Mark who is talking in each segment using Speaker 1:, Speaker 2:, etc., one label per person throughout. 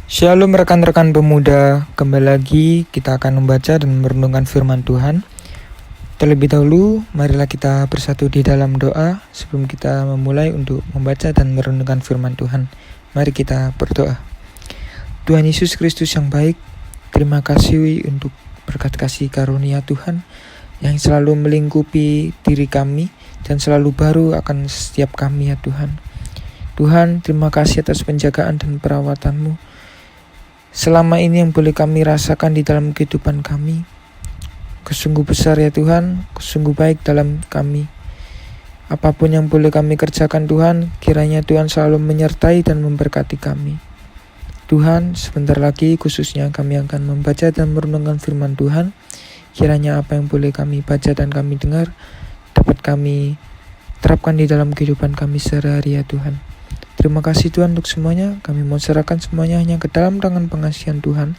Speaker 1: Shalom rekan-rekan pemuda, kembali lagi kita akan membaca dan merenungkan firman Tuhan. Terlebih dahulu, marilah kita bersatu di dalam doa sebelum kita memulai untuk membaca dan merenungkan firman Tuhan. Mari kita berdoa. Tuhan Yesus Kristus yang baik, terima kasih untuk berkat kasih karunia Tuhan yang selalu melingkupi diri kami dan selalu baru akan setiap kami ya Tuhan. Tuhan, terima kasih atas penjagaan dan perawatan-Mu selama ini yang boleh kami rasakan di dalam kehidupan kami. Sungguh besar ya Tuhan, sungguh baik dalam kami. Apapun yang boleh kami kerjakan Tuhan, kiranya Tuhan selalu menyertai dan memberkati kami. Tuhan, sebentar lagi khususnya kami akan membaca dan merenungkan firman Tuhan. Kiranya apa yang boleh kami baca dan kami dengar dapat kami terapkan di dalam kehidupan kami sehari-hari ya Tuhan. Terima kasih Tuhan untuk semuanya. Kami mau serahkan semuanya hanya ke dalam tangan pengasihan Tuhan.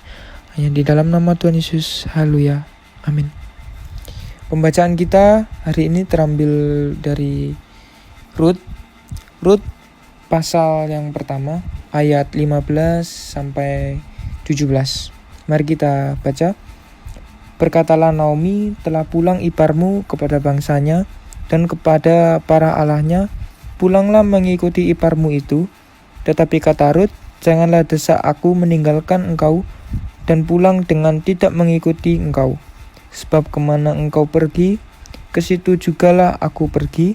Speaker 1: Hanya di dalam nama Tuhan Yesus. Haleluya. Amin. Pembacaan kita hari ini terambil dari Rut pasal yang pertama ayat 15 sampai 17. Mari kita baca. Berkatalah Naomi, telah pulang iparmu kepada bangsanya dan kepada para allahnya. Pulanglah mengikuti iparmu itu. Tetapi kata Rut, janganlah desak aku meninggalkan engkau dan pulang dengan tidak mengikuti engkau. Sebab kemana engkau pergi, ke situ jugalah aku pergi.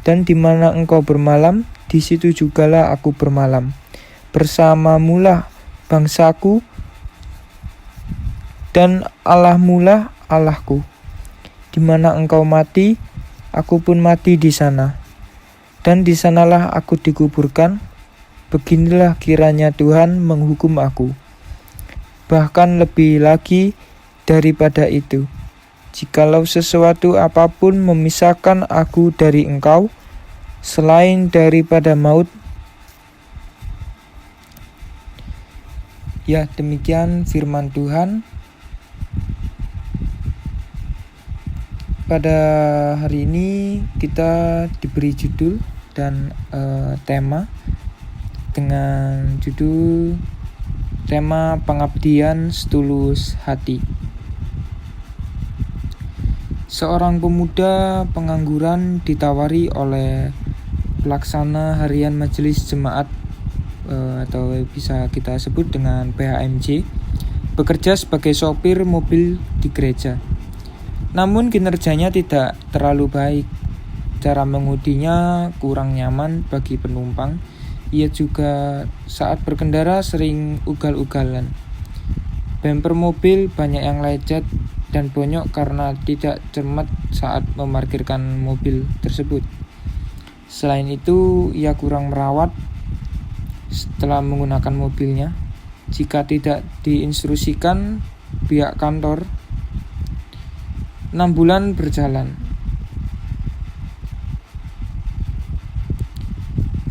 Speaker 1: Dan di mana engkau bermalam, di situ jugalah aku bermalam. Bersamamulah bangsaku dan Allahmulah Allahku. Di mana engkau mati, aku pun mati di sana. Dan di sanalah aku dikuburkan. Beginilah kiranya Tuhan menghukum aku. Bahkan lebih lagi daripada itu, jikalau sesuatu apapun memisahkan aku dari engkau, selain daripada maut. Ya, demikian firman Tuhan. Pada hari ini kita diberi judul dan tema dengan judul tema pengabdian setulus hati. Seorang pemuda pengangguran ditawari oleh pelaksana harian majelis jemaat atau bisa kita sebut dengan PHMJ bekerja sebagai sopir mobil di gereja. Namun kinerjanya tidak terlalu baik. Cara mengemudinya kurang nyaman bagi penumpang. Ia juga saat berkendara sering ugal-ugalan. Bemper mobil banyak yang lecet dan bonyok karena tidak cermat saat memarkirkan mobil tersebut. Selain itu, ia kurang merawat setelah menggunakan mobilnya. Jika tidak diinstruksikan pihak kantor, 6 bulan berjalan.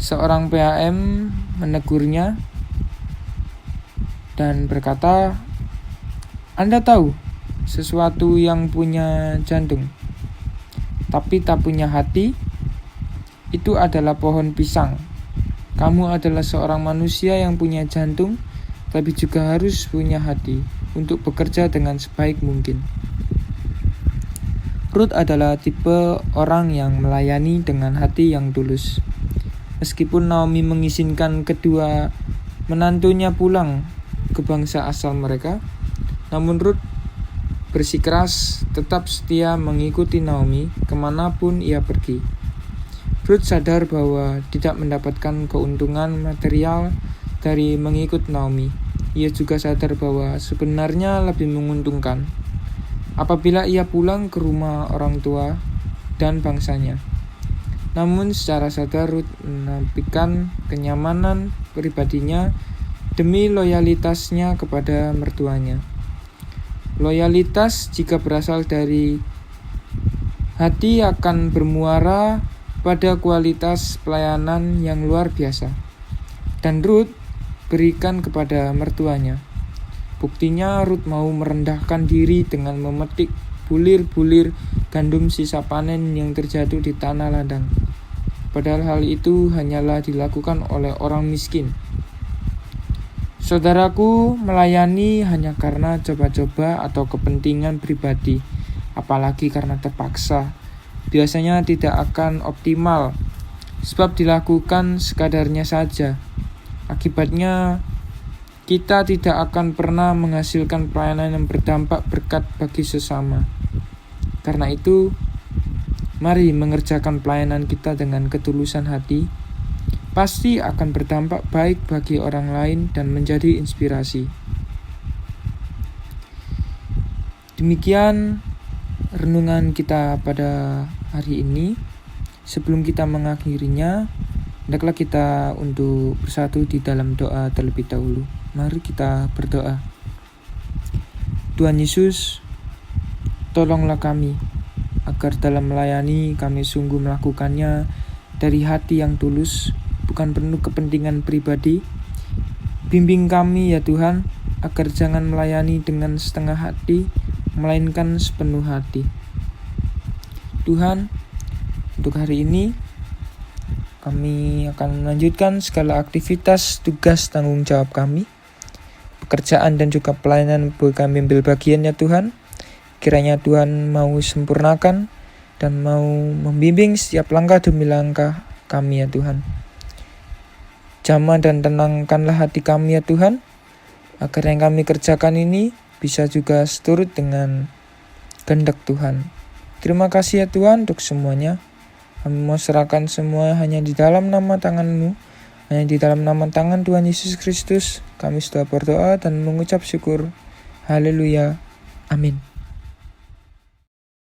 Speaker 1: Seorang PHM menegurnya dan berkata, Anda tahu sesuatu yang punya jantung, tapi tak punya hati, itu adalah pohon pisang. Kamu adalah seorang manusia yang punya jantung, tapi juga harus punya hati untuk bekerja dengan sebaik mungkin. Rut adalah tipe orang yang melayani dengan hati yang tulus. Meskipun Naomi mengizinkan kedua menantunya pulang ke bangsa asal mereka, namun Rut bersikeras tetap setia mengikuti Naomi kemanapun ia pergi. Rut sadar bahwa tidak mendapatkan keuntungan material dari mengikut Naomi. Ia juga sadar bahwa sebenarnya lebih menguntungkan apabila ia pulang ke rumah orang tua dan bangsanya. Namun secara sadar Rut menampilkan kenyamanan pribadinya demi loyalitasnya kepada mertuanya. Loyalitas jika berasal dari hati akan bermuara pada kualitas pelayanan yang luar biasa. Dan Rut berikan kepada mertuanya. Buktinya Rut mau merendahkan diri dengan memetik bulir-bulir gandum sisa panen yang terjatuh di tanah ladang. Padahal hal itu hanyalah dilakukan oleh orang miskin. Saudaraku, melayani hanya karena coba-coba atau kepentingan pribadi, apalagi karena terpaksa, biasanya tidak akan optimal, sebab dilakukan sekadarnya saja. Akibatnya, kita tidak akan pernah menghasilkan pelayanan yang berdampak berkat bagi sesama. Karena itu, mari mengerjakan pelayanan kita dengan ketulusan hati, pasti akan berdampak baik bagi orang lain dan menjadi inspirasi. Demikian renungan kita pada hari ini. Sebelum kita mengakhirinya, hendaklah kita untuk bersatu di dalam doa terlebih dahulu. Mari kita berdoa. Tuhan Yesus, tolonglah kami, agar dalam melayani kami sungguh melakukannya dari hati yang tulus, bukan penuh kepentingan pribadi. Bimbing kami ya Tuhan, agar jangan melayani dengan setengah hati, melainkan sepenuh hati. Tuhan, untuk hari ini kami akan melanjutkan segala aktivitas, tugas, tanggung jawab kami, pekerjaan dan juga pelayanan boleh kami ambil bagian ya Tuhan. Kiranya Tuhan mau sempurnakan dan mau membimbing setiap langkah demi langkah kami ya Tuhan. Jamah dan tenangkanlah hati kami ya Tuhan, agar yang kami kerjakan ini bisa juga seturut dengan kehendak Tuhan. Terima kasih ya Tuhan untuk semuanya. Kami mau serahkan semua hanya di dalam nama tangan-Mu, hanya di dalam nama tangan Tuhan Yesus Kristus. Kami sudah berdoa dan mengucap syukur. Haleluya. Amin.